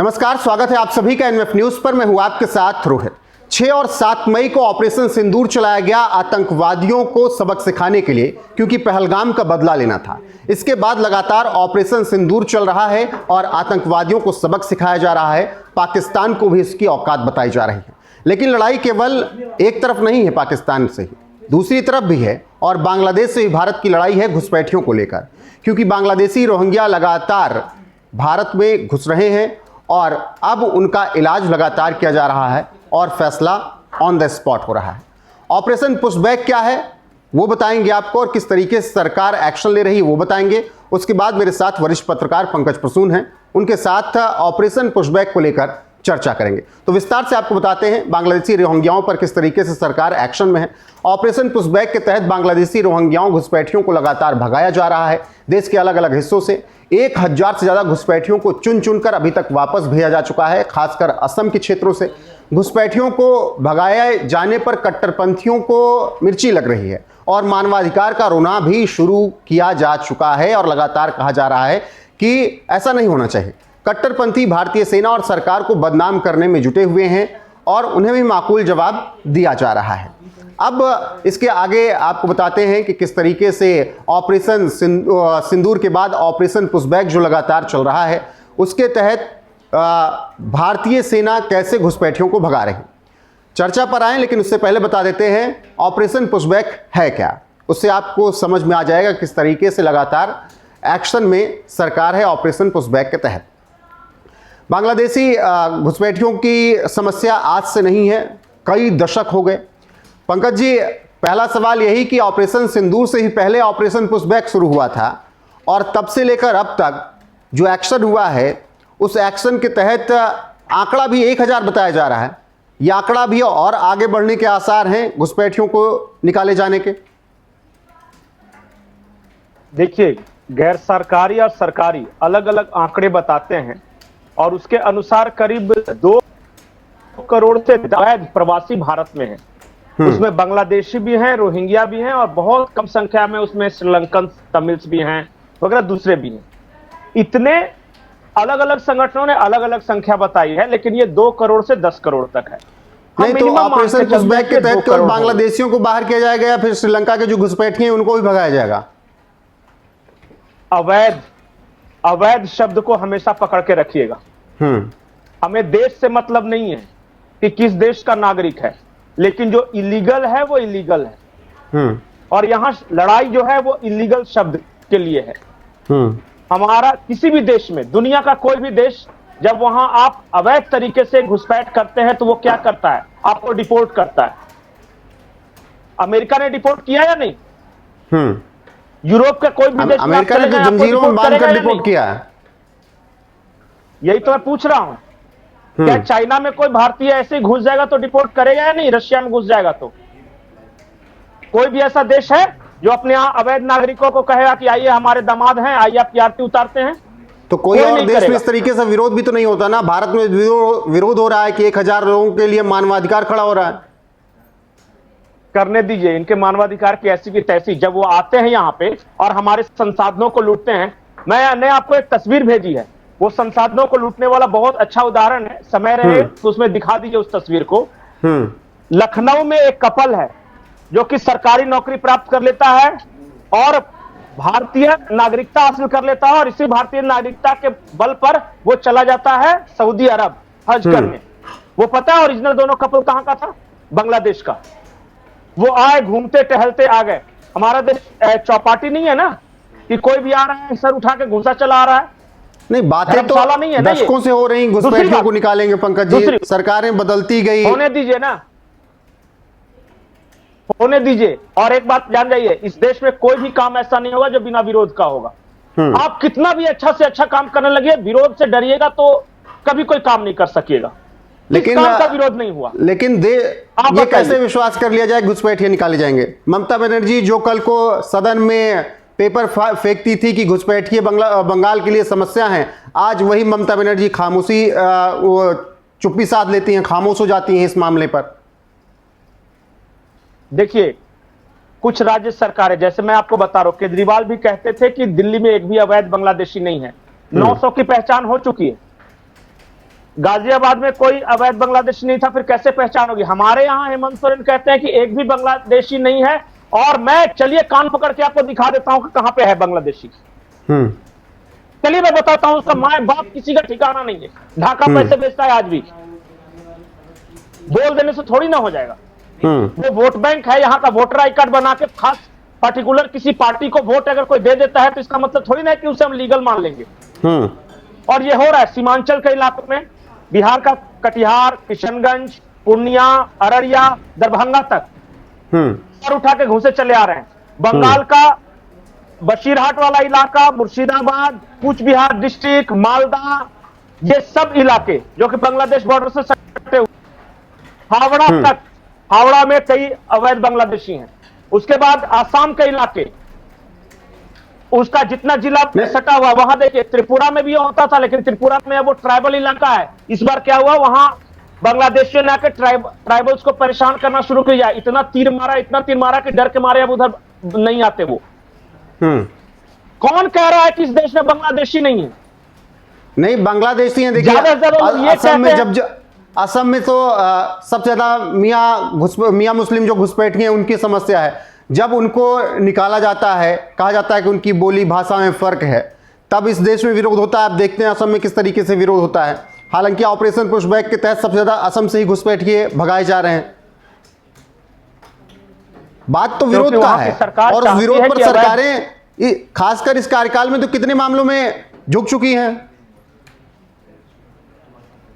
नमस्कार, स्वागत है आप सभी का एनएफ न्यूज पर। मैं हूं आपके साथ रोहित। 6 और 7 मई को ऑपरेशन सिंदूर चलाया गया आतंकवादियों को सबक सिखाने के लिए, क्योंकि पहलगाम का बदला लेना था। इसके बाद लगातार ऑपरेशन सिंदूर चल रहा है और आतंकवादियों को सबक सिखाया जा रहा है। पाकिस्तान को भी इसकी औकात बताई जा रही है। लेकिन लड़ाई केवल एक तरफ नहीं है, पाकिस्तान से ही दूसरी तरफ भी है और बांग्लादेश से भी भारत की लड़ाई है घुसपैठियों को लेकर, क्योंकि बांग्लादेशी रोहिंग्या लगातार भारत में घुस रहे हैं और अब उनका इलाज लगातार किया जा रहा है और फैसला ऑन द स्पॉट हो रहा है। ऑपरेशन पुशबैक क्या है वो बताएंगे आपको, और किस तरीके से सरकार एक्शन ले रही है वो बताएंगे। उसके बाद मेरे साथ वरिष्ठ पत्रकार पंकज प्रसून हैं, उनके साथ ऑपरेशन पुशबैक को लेकर चर्चा करेंगे। तो विस्तार से आपको बताते हैं बांग्लादेशी रोहिंग्याओं पर किस तरीके से सरकार एक्शन में है। ऑपरेशन पुशबैक के तहत बांग्लादेशी रोहिंग्याओं घुसपैठियों को लगातार भगाया जा रहा है। देश के अलग अलग हिस्सों से 1000 से ज्यादा घुसपैठियों को चुन चुनकर अभी तक वापस भेजा जा चुका है। खासकर असम के क्षेत्रों से घुसपैठियों को भगाए जाने पर कट्टरपंथियों को मिर्ची लग रही है और मानवाधिकार का रोना भी शुरू किया जा चुका है। और लगातार कहा जा रहा है कि ऐसा नहीं होना चाहिए। कट्टरपंथी भारतीय सेना और सरकार को बदनाम करने में जुटे हुए हैं और उन्हें भी माकूल जवाब दिया जा रहा है। अब इसके आगे आपको बताते हैं कि किस तरीके से ऑपरेशन सिंदूर के बाद ऑपरेशन पुशबैक जो लगातार चल रहा है उसके तहत भारतीय सेना कैसे घुसपैठियों को भगा रही है। चर्चा पर आए, लेकिन उससे पहले बता देते हैं ऑपरेशन पुशबैक है क्या। उससे आपको समझ में आ जाएगा किस तरीके से लगातार एक्शन में सरकार है ऑपरेशन पुशबैक के तहत। बांग्लादेशी घुसपैठियों की समस्या आज से नहीं है, कई दशक हो गए। पंकज जी, पहला सवाल यही कि ऑपरेशन सिंदूर से ही पहले ऑपरेशन पुशबैक शुरू हुआ था और तब से लेकर अब तक जो एक्शन हुआ है उस एक्शन के तहत आंकड़ा भी 1000 बताया जा रहा है। यह आंकड़ा भी और आगे बढ़ने के आसार हैं घुसपैठियों को निकाले जाने के। देखिए, गैर सरकारी और सरकारी अलग अलग आंकड़े बताते हैं और उसके अनुसार करीब 2 करोड़ से ज्यादा प्रवासी भारत में हैं। उसमें बांग्लादेशी भी हैं, रोहिंग्या भी हैं और बहुत कम संख्या में उसमें श्रीलंकन तमिल्स भी हैं वगैरह दूसरे भी हैं। इतने अलग अलग संगठनों ने अलग अलग संख्या बताई है, लेकिन ये 2 करोड़ से 10 करोड़ तक है। नहीं तो ऑपरेशन पुशबैक के तहत केवल बांग्लादेशियों को बाहर किया जाएगा या फिर श्रीलंका के जो घुसपैठी हैं उनको भी भगाया जाएगा? अवैध शब्द को हमेशा पकड़ के रखिएगा। हमें देश से मतलब नहीं है कि किस देश का नागरिक है, लेकिन जो इलीगल है वो इलीगल है। और यहां लड़ाई जो है वो इलीगल शब्द के लिए है। हमारा किसी भी देश में, दुनिया का कोई भी देश, जब वहां आप अवैध तरीके से घुसपैठ करते हैं तो वो क्या करता है? आपको डिपोर्ट करता है। अमेरिका ने डिपोर्ट किया या नहीं? यूरोप का कोई भी देश, अमेरिका ने तो जंजीरों में बांधकर डिपोर्ट किया है। यही तो मैं पूछ रहा हूं। क्या चाइना में कोई भारतीय ऐसे ही घुस जाएगा तो डिपोर्ट करेगा या नहीं? रशिया में घुस जाएगा तो? कोई भी ऐसा देश है जो अपने यहां अवैध नागरिकों को कहेगा कि आइए हमारे दामाद हैं, आइए आपकी आरती उतारते हैं? तो कोई और देश में इस तरीके से विरोध भी तो नहीं होता ना। भारत में विरोध हो रहा है कि 1000 लोगों के लिए मानवाधिकार खड़ा हो रहा है। करने दीजिए इनके मानवाधिकार की ऐसी की तैसी। जब वो आते हैं यहाँ पे और हमारे संसाधनों को लूटते हैं, मैंने आपको एक तस्वीर भेजी है, वो संसाधनों को लूटने वाला बहुत अच्छा उदाहरण है। समय रहे तो उसमें दिखा दीजिए उस तस्वीर को। लखनऊ में एक कपल है जो कि सरकारी नौकरी प्राप्त कर लेता है और भारतीय नागरिकता हासिल कर लेता है, और इसी भारतीय नागरिकता के बल पर वो चला जाता है सऊदी अरब हज करने। वो पता है ओरिजिनल दोनों कपल कहां का था? बांग्लादेश का। वो आए, घूमते टहलते आ गए। हमारा देश चौपाटी नहीं है ना कि कोई भी आ रहा है सर उठा के घुसा चला आ रहा है। नहीं, बातें तो नहीं है, दशकों से हो रही, घुसपैठियों को निकालेंगे। पंकज जी, सरकारें बदलती गई, होने दीजिए ना, होने दीजिए। और एक बात जान जाइए, इस देश में कोई भी काम ऐसा नहीं होगा जो बिना विरोध का होगा। आप कितना भी अच्छा से अच्छा काम करने लगे, विरोध से डरिएगा तो कभी कोई काम नहीं कर सकिएगा। लेकिन काम का विरोध नहीं हुआ, लेकिन ये कैसे विश्वास कर लिया जाए घुसपैठिए निकाले जाएंगे? ममता बनर्जी जो कल को सदन में पेपर फेंकती थी कि घुसपैठिए बंगाल के लिए समस्या है, आज वही ममता बनर्जी खामोशी चुप्पी साध लेती हैं, खामोश हो जाती हैं इस मामले पर। देखिए, कुछ राज्य सरकारें, जैसे मैं आपको बता रहा हूं, केजरीवाल भी कहते थे कि दिल्ली में एक भी अवैध बांग्लादेशी नहीं है। 900 की पहचान हो चुकी है। गाजियाबाद में कोई अवैध बांग्लादेशी नहीं था, फिर कैसे पहचान होगी? हमारे यहाँ हेमंत सोरेन कहते हैं कि एक भी बांग्लादेशी नहीं है, और मैं चलिए कान पकड़ के आपको दिखा देता हूं कि कहां पे है बांग्लादेशी। चलिए मैं बताता हूं, उसका माँ बाप किसी का ठिकाना नहीं है, ढाका पैसे बेचता है आज भी। बोल देने से थोड़ी ना हो जाएगा। वो वोट बैंक है, यहाँ का वोटर आई कार्ड बना के खास पर्टिकुलर किसी पार्टी को वोट अगर कोई दे देता है तो इसका मतलब थोड़ी ना है कि उसे हम लीगल मान लेंगे। और ये हो रहा है सीमांचल के इलाकों में, बिहार का कटिहार, किशनगंज, पूर्णिया, अररिया, दरभंगा तक सर उठा के घुसे चले आ रहे हैं। बंगाल का बशीरहाट वाला इलाका, मुर्शिदाबाद, कूच बिहार डिस्ट्रिक्ट, मालदा, ये सब इलाके जो कि बांग्लादेश बॉर्डर से सटे हुए, हावड़ा तक, हावड़ा में कई अवैध बांग्लादेशी हैं। उसके बाद आसाम के इलाके, उसका जितना जिला सटा हुआ, वहां देखिए त्रिपुरा में भी होता था, लेकिन त्रिपुरा में वो ट्राइबल इलाका है। इस बार क्या हुआ, वहां बांग्लादेशियों ने आकर ट्राइबल्स को परेशान करना शुरू किया, इतना तीर मारा कि डर के मारे अब उधर नहीं आते वो। कौन कह रहा है कि इस देश में बांग्लादेशी नहीं है? नहीं, बांग्लादेशी हैं। देखिए असम में तो सबसे ज्यादा मियां मुस्लिम जो घुसपैठी हैं उनकी समस्या है। जब उनको निकाला जाता है, कहा जाता है कि उनकी बोली भाषा में फर्क है, तब इस देश में विरोध होता है। आप देखते हैं असम में किस तरीके से विरोध होता है। हालांकि ऑपरेशन पुशबैक के तहत सबसे ज्यादा असम से ही घुसपैठिए भगाए जा रहे हैं। बात तो विरोध का है, और उस विरोध पर सरकारें खासकर इस कार्यकाल में तो कितने मामलों में झुक चुकी हैं।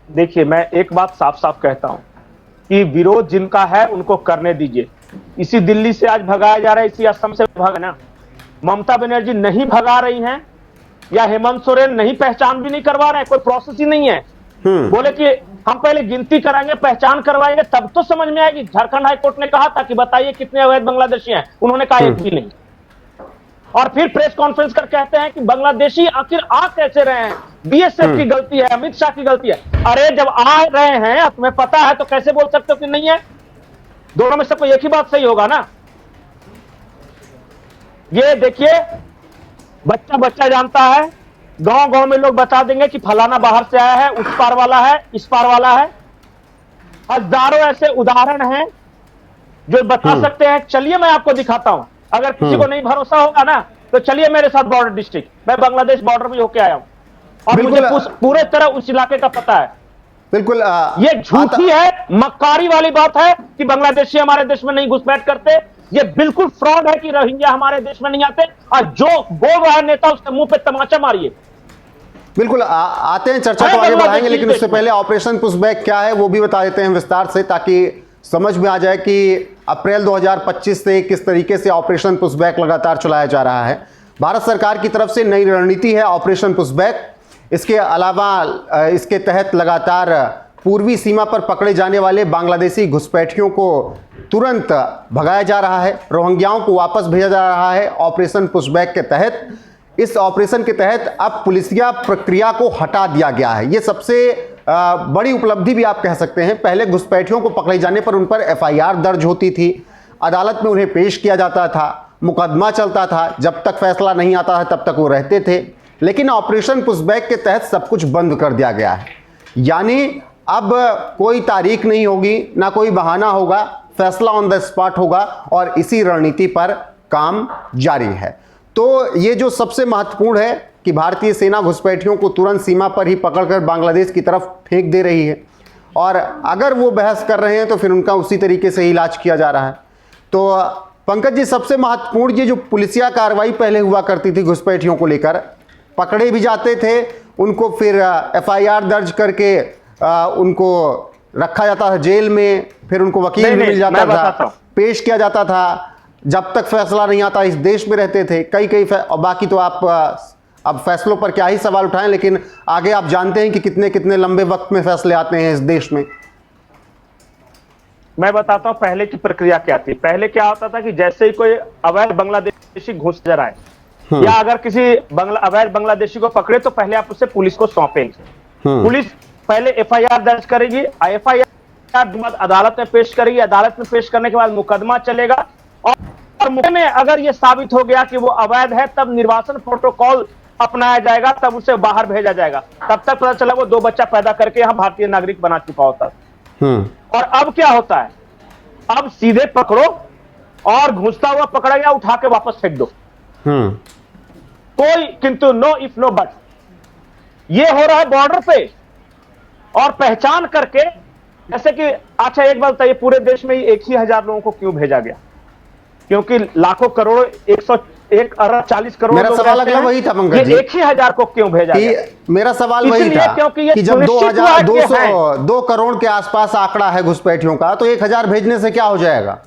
देखिए मैं एक बात साफ साफ कहता हूं कि विरोध जिनका है उनको करने दीजिए। इसी दिल्ली से आज भगाया जा रहा है, इसी असम से भगाना। ममता बनर्जी नहीं भगा रही हैं, या हेमंत सोरेन नहीं पहचान भी नहीं करवा रहे हैं, कोई प्रोसेस ही नहीं है। बोले कि हम पहले गिनती कराएंगे, पहचान करवाएंगे, तब तो समझ में आएगी। झारखंड हाईकोर्ट ने कहा था कि बताइए कितने अवैध बांग्लादेशी हैं, उन्होंने कहा एक भी नहीं। और फिर प्रेस कॉन्फ्रेंस कर कहते हैं कि बांग्लादेशी आखिर आ कैसे रहे हैं, बीएसएफ की गलती है, अमित शाह की गलती है। अरे जब आ रहे हैं तुम्हें पता है तो कैसे बोल सकते हो कि नहीं है? दोनों में से कोई एक ही बात सही होगा ना। ये देखिए बच्चा बच्चा जानता है, गांव गांव में लोग बता देंगे कि फलाना बाहर से आया है, उस पार वाला है, इस पार वाला है। हजारों ऐसे उदाहरण हैं जो बता सकते हैं। चलिए मैं आपको दिखाता हूं, अगर किसी को नहीं भरोसा होगा ना तो चलिए मेरे साथ बॉर्डर डिस्ट्रिक्ट, मैं बांग्लादेश बॉर्डर भी होके आया हूं और मुझे पूरे तरह उस इलाके का पता है। बिल्कुल ये झूठी है, मक्कारी वाली बात है कि बांग्लादेशी हमारे देश में नहीं घुसपैठ करते। ये बिल्कुल फ्रॉड है कि रोहिंग्या हमारे देश में नहीं आते, और जो बोल रहा है नेता उसके मुंह पे तमाचा मारिए। बिल्कुल आते हैं, चर्चा को आगे बढ़ाएंगे, लेकिन उससे पहले ऑपरेशन पुशबैक क्या है वो भी बता देते हैं विस्तार से, ताकि समझ में आ जाए कि अप्रैल 2025 से किस तरीके से ऑपरेशन पुशबैक लगातार चलाया जा रहा है। भारत सरकार की तरफ से नई रणनीति है ऑपरेशन पुशबैक। इसके अलावा इसके तहत लगातार पूर्वी सीमा पर पकड़े जाने वाले बांग्लादेशी घुसपैठियों को तुरंत भगाया जा रहा है, रोहिंग्याओं को वापस भेजा जा रहा है ऑपरेशन पुशबैक के तहत। इस ऑपरेशन के तहत अब पुलिसिया प्रक्रिया को हटा दिया गया है। ये सबसे बड़ी उपलब्धि भी आप कह सकते हैं। पहले घुसपैठियों को पकड़े जाने पर उन पर एफआईआर दर्ज होती थी, अदालत में उन्हें पेश किया जाता था, मुकदमा चलता था, जब तक फैसला नहीं आता है तब तक वो रहते थे। लेकिन ऑपरेशन पुशबैक के तहत सब कुछ बंद कर दिया गया है, यानी अब कोई तारीख नहीं होगी, ना कोई बहाना होगा, फैसला ऑन द स्पॉट होगा, और इसी रणनीति पर काम जारी है। तो ये जो सबसे महत्वपूर्ण है कि भारतीय सेना घुसपैठियों को तुरंत सीमा पर ही पकड़कर बांग्लादेश की तरफ फेंक दे रही है, और अगर वो बहस कर रहे हैं तो फिर उनका उसी तरीके से इलाज किया जा रहा है। तो पंकज जी, सबसे महत्वपूर्ण ये जो पुलिसिया कार्रवाई पहले हुआ करती थी घुसपैठियों को लेकर, पकड़े भी जाते थे, उनको फिर एफआईआर दर्ज करके उनको रखा जाता था जेल में, फिर उनको वकील भी मिल जाता था, पेश किया जाता था, जब तक फैसला नहीं आता इस देश में रहते थे कई बाकी तो आप अब फैसलों पर क्या ही सवाल उठाएं, लेकिन आगे आप जानते हैं कि कितने कितने लंबे वक्त में फैसले आते हैं इस देश में। मैं बताता हूं पहले की प्रक्रिया क्या थी। पहले क्या होता था कि जैसे ही कोई अवैध बांग्लादेशी घुस जाए या अगर किसी अवैध बांग्लादेशी को पकड़े तो पहले आप उसे पुलिस को सौंपेंगे। पुलिस पहले एफआईआर दर्ज करेगी, एफआईआर अदालत में पेश करेगी, अदालत में पेश करने के बाद मुकदमा चलेगा, और मुकदमे में अगर यह साबित हो गया कि वो अवैध है तब निर्वासन प्रोटोकॉल अपनाया जाएगा तब उसे बाहर भेजा जाएगा। तब तक पता चला वो 2 बच्चा पैदा करके यहाँ भारतीय नागरिक बना चुका होता। और अब क्या होता है, अब सीधे पकड़ो और घुसता हुआ पकड़ा गया, उठा के वापस फेंक दो। कोई किंतु नो इफ नो बट। ये हो रहा है बॉर्डर पे, और पहचान करके, जैसे कि अच्छा एक बात बताइए, पूरे देश में 1,000 लोगों को क्यों भेजा गया? क्योंकि लाखों करोड़ 101 अरब 40 करोड़ मेरा सवाल अगला वही था पंकज जी, 1,000 को क्यों भेजा गया? मेरा सवाल वही था कि जब 2 करोड़ के आसपास आंकड़ा है घुसपैठियों का, तो 1,000 भेजने से क्या हो जाएगा?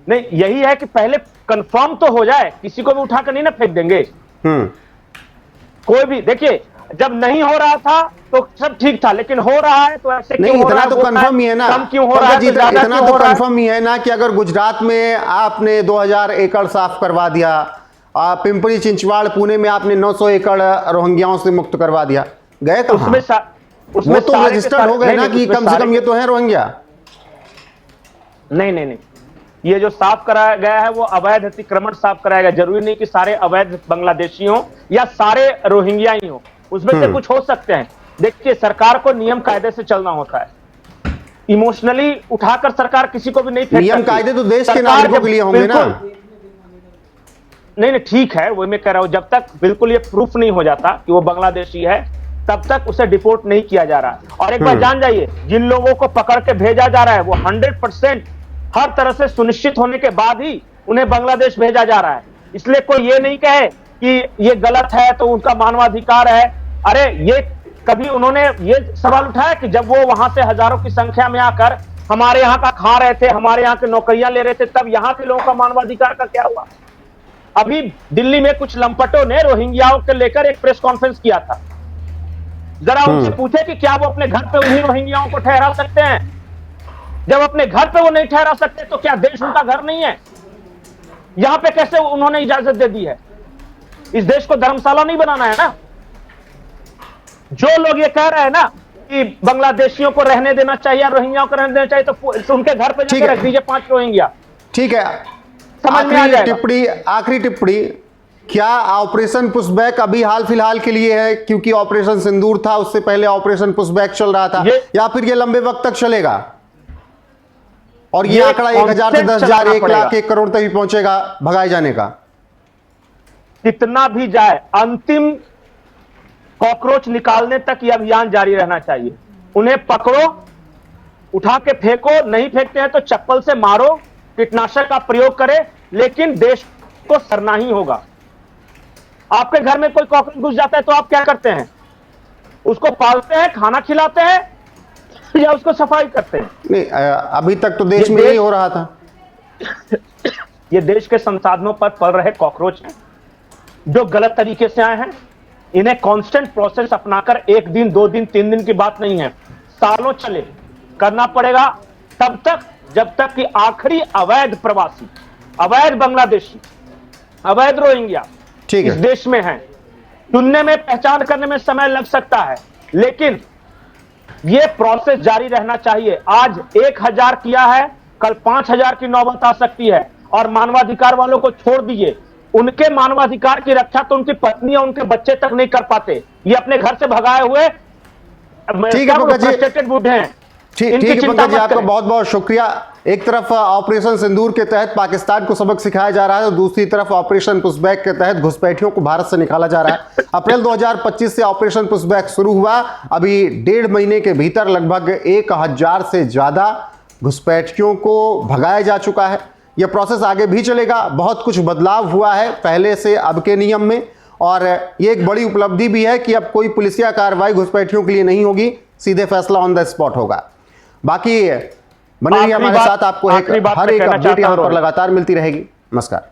नहीं, यही है कि पहले कंफर्म तो हो जाए, किसी को भी उठाकर नहीं ना फेंक देंगे। कोई भी देखिए, जब नहीं हो रहा था तो सब ठीक था, लेकिन हो रहा है तो ऐसे नहीं, क्यों हो रहा है? इतना तो कंफर्म ही है ना, कम क्यों हो रहा है? इतना तो कंफर्म ही है ना कि अगर गुजरात में आपने 2,000 एकड़ साफ करवा दिया, पिंपरी चिंचवाड़ पुणे में आपने 900 एकड़ रोहिंग्याओं से मुक्त करवा दिया, गए कहां? उसमें तो रजिस्टर्ड हो गए ना कि कम से कम ये तो है रोहिंग्या। नहीं नहीं नहीं, ये जो साफ कराया गया है वो अवैध अतिक्रमण साफ कराया गया। जरूरी नहीं कि सारे अवैध बांग्लादेशियों या सारे रोहिंग्या ही हो, उसमें से कुछ हो सकते हैं। देखिए, सरकार को नियम कायदे से चलना होता है, इमोशनली उठाकर सरकार किसी को भी नहीं फेंक सकती। नियम कायदे तो देश के नागरिकों के लिए होंगे ना। नहीं नहीं, ठीक है, वो मैं कह रहा हूं, जब तक बिल्कुल ये प्रूफ नहीं हो जाता कि वो बांग्लादेशी है, तब तक उसे डिपोर्ट नहीं किया जा रहा। और एक बार जान जाइए, जिन लोगों को पकड़ के भेजा जा रहा है वो 100% हर तरह से सुनिश्चित होने के बाद ही उन्हें बांग्लादेश भेजा जा रहा है। इसलिए कोई ये नहीं कहे कि ये गलत है तो उनका मानवाधिकार है। अरे, ये कभी उन्होंने ये सवाल उठाया कि जब वो वहां से हजारों की संख्या में आकर हमारे यहाँ का खा रहे थे, हमारे यहाँ के नौकरियां ले रहे थे, तब यहाँ के लोगों का मानवाधिकार का क्या हुआ? अभी दिल्ली में कुछ लंपटों ने रोहिंग्याओं को लेकर एक प्रेस कॉन्फ्रेंस किया था। जरा उनसे पूछे कि क्या वो अपने घर पे उन्हीं रोहिंग्याओं को ठहरा सकते हैं? जब अपने घर पे वो नहीं ठहरा सकते तो क्या देश उनका घर नहीं है? यहां पे कैसे उन्होंने इजाजत दे दी है? इस देश को धर्मशाला नहीं बनाना है ना। जो लोग ये कह रहे हैं ना कि बांग्लादेशियों को रहने देना चाहिए, रोहिंग्याओं को रहने देना चाहिए, तो उनके घर पे जाकर रख दीजिए 5 रोहिंग्या। ठीक है, समझ में आ जाएगा। आखिरी टिप्पणी, क्या ऑपरेशन पुशबैक अभी हाल फिलहाल के लिए है क्योंकि ऑपरेशन सिंदूर था, उससे पहले ऑपरेशन पुशबैक चल रहा था, या फिर ये लंबे वक्त तक चलेगा और ये आंकड़ा 1,000 से 10,000 1 लाख 1 करोड़ तक भी पहुंचेगा भगाए जाने का? कितना भी जाए, अंतिम कॉकरोच निकालने तक यह अभियान जारी रहना चाहिए। उन्हें पकड़ो, उठा के फेंको, नहीं फेंकते हैं तो चप्पल से मारो, कीटनाशक का प्रयोग करें, लेकिन देश को सरना ही होगा। आपके घर में कोई कॉकरोच घुस जाता है तो आप क्या करते हैं? उसको पालते हैं, खाना खिलाते हैं, या उसको सफाई करते हैं? नहीं, अभी तक तो देश में यही हो रहा था। ये देश के संसाधनों पर पल रहे कॉकरोच हैं जो गलत तरीके से आए हैं। इन्हें कांस्टेंट प्रोसेस अपनाकर 1 दिन 2 दिन 3 दिन की बात नहीं है, सालों चले करना पड़ेगा, तब तक जब तक कि आखिरी अवैध प्रवासी, अवैध बांग्लादेशी, अवैध रोहिंग्या इस देश में हैं। चुनने में, पहचान करने में समय लग सकता है, लेकिन यह प्रोसेस जारी रहना चाहिए। आज 1,000 किया है, कल 5,000 की नौबत आ सकती है। और मानवाधिकार वालों को छोड़ दीजिए, उनके मानवाधिकार की रक्षा तो उनकी पत्नी और उनके बच्चे तक नहीं कर पाते। ये अपने घर से भगाए हुए फ्रस्ट्रेटेड बूढ़े हैं। ठीक है पंकज जी, आपका बहुत बहुत शुक्रिया। एक तरफ ऑपरेशन सिंदूर के तहत पाकिस्तान को सबक सिखाया जा रहा है, और दूसरी तरफ ऑपरेशन पुशबैक के तहत घुसपैठियों को भारत से निकाला जा रहा है। अप्रैल 2025 से ऑपरेशन पुशबैक शुरू हुआ, अभी 1.5 महीने के भीतर लगभग 1,000 से ज्यादा घुसपैठियों को भगाया जा चुका है। यह प्रोसेस आगे भी चलेगा। बहुत कुछ बदलाव हुआ है पहले से अब के नियम में, और ये एक बड़ी उपलब्धि भी है कि अब कोई पुलिसिया कार्रवाई घुसपैठियों के लिए नहीं होगी, सीधे फैसला ऑन द स्पॉट होगा। बाकी बने रहिए हमारे साथ, आपको हर एक अपडेट यहाँ पर लगातार मिलती रहेगी। नमस्कार।